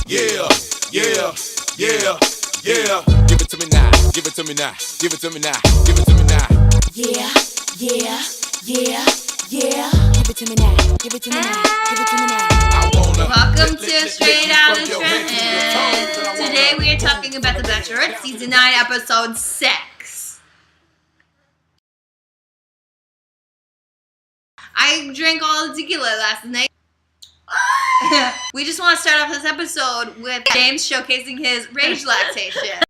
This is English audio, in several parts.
Yeah, yeah, yeah, yeah. Give it to me now, give it to me now, give it to me now, give it to me now. Yeah, yeah, yeah, yeah. Give it to me now, give it to me now, give it to me now. Welcome to Straight Out of Trenton. Today we are talking about The Bachelorette Season 9, Episode 6. I drank all the tequila last night. We just want to start off this episode with James showcasing his rage lactation.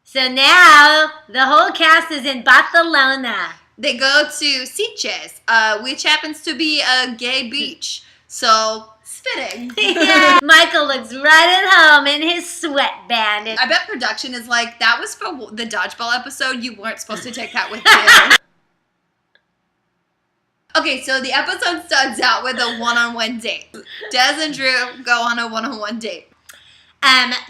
So now the whole cast is in Barcelona. They go to Sitges, which happens to be a gay beach. So, spitting. Yeah. Michael looks right at home in his sweatband. I bet production is like, that was for the dodgeball episode. You weren't supposed to take that with you. Okay, so the episode starts out with a one-on-one date. Des and Drew go on a one-on-one date.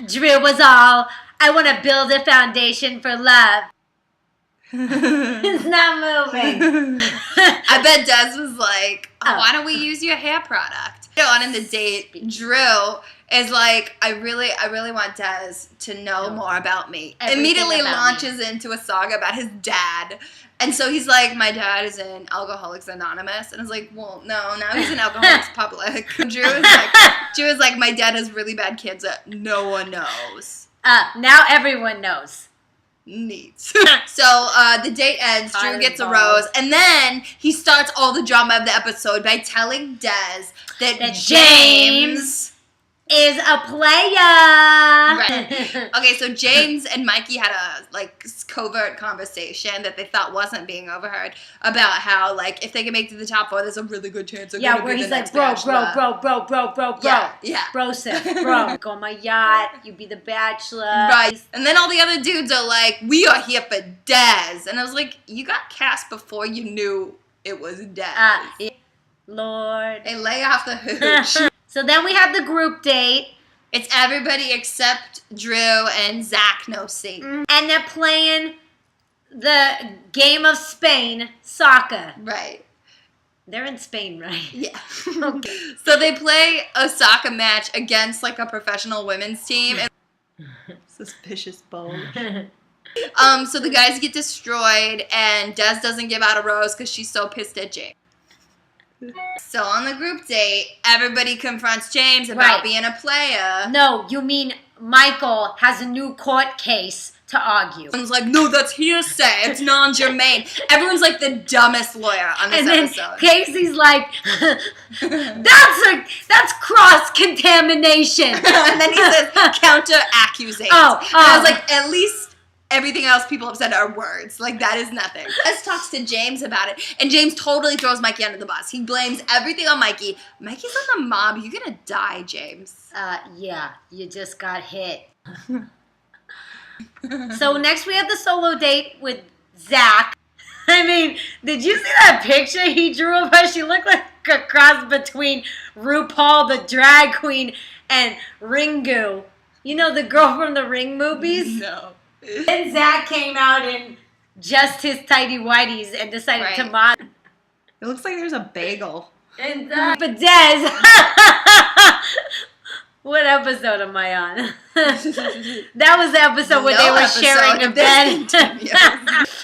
Drew was all, I want to build a foundation for love. It's not moving. I bet Des was like, why don't we use your hair product? On in the date, Drew is like, I really want Des to know more about me. Immediately launches into a song about his dad. And so he's like, my dad is in Alcoholics Anonymous. And I was like, well, no, now he's in Alcoholics Public. Drew is like, my dad has really bad kids that no one knows. Now everyone knows. Neat. So the date ends, Drew gets a rose, and then he starts all the drama of the episode by telling Des that James is a player. Right. Okay, so James and Mikey had a covert conversation that they thought wasn't being overheard about how if they can make it to the top 4, there's a really good chance. Where he's like, bro. Yeah. Bro. Go on my yacht. You be the bachelor. Right. And then all the other dudes are like, we are here for Des. And I was like, you got cast before you knew it was Des. Lord. They lay off the hooch. So then we have the group date. It's everybody except Drew and Zach no see. And they're playing the game of Spain, soccer. Right. They're in Spain, right? Yeah. Okay. So they play a soccer match against a professional women's team. Suspicious bone. So the guys get destroyed and Des doesn't give out a rose because she's so pissed at James. So on the group date, everybody confronts James about being a player. No, you mean Michael has a new court case to argue. Everyone's like, no, that's hearsay. It's non-germane. Everyone's like the dumbest lawyer on this episode. And then Casey's like, that's cross-contamination. And then he says counter-accusation. And I was like, at least everything else people have said are words. That is nothing. Des talks to James about it, and James totally throws Mikey under the bus. He blames everything on Mikey. Mikey's in the mob. You're gonna die, James. Yeah, you just got hit. So next we have the solo date with Zach. I mean, did you see that picture he drew of her? She looked like a cross between RuPaul, the drag queen, and Ringu. You know, the girl from the Ring movies? No. And Zach came out in just his tighty whities and decided to mod. It looks like there's a bagel. And but Des, what episode am I on? That was the episode where they were sharing a bed.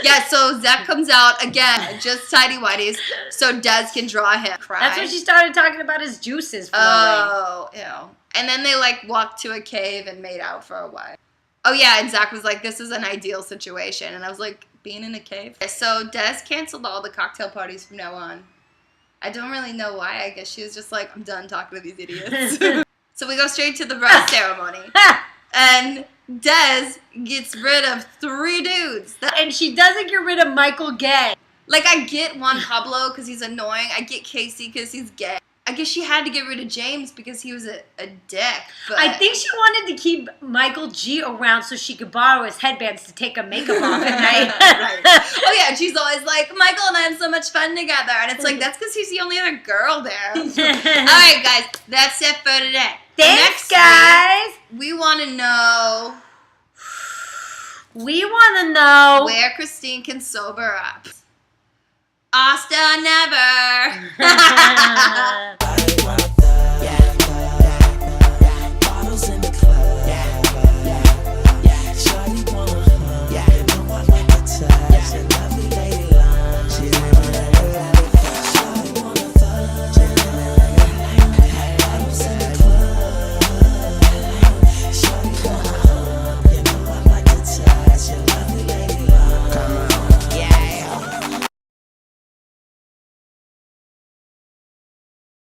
Yeah, so Zach comes out again, just tidy whities, so Des can draw him. Cry. That's when she started talking about his juices flowing. Oh, ew. And then they walked to a cave and made out for a while. Oh yeah, and Zach was like, this is an ideal situation. And I was like, being in a cave? So Des canceled all the cocktail parties from now on. I don't really know why. I guess she was just like, I'm done talking to these idiots. So we go straight to the rose ceremony. And Des gets rid of 3 dudes. And she doesn't get rid of Michael Gay. I get Juan Pablo because he's annoying. I get Casey because he's gay. I guess she had to get rid of James because he was a dick. But I think she wanted to keep Michael G around so she could borrow his headbands to take her makeup off at night. Right. Oh yeah, she's always like, Michael and I have so much fun together. And it's like, that's because he's the only other girl there. Alright guys, that's it for today. Thanks guys. We want to know where Christine can sober up. Asta never.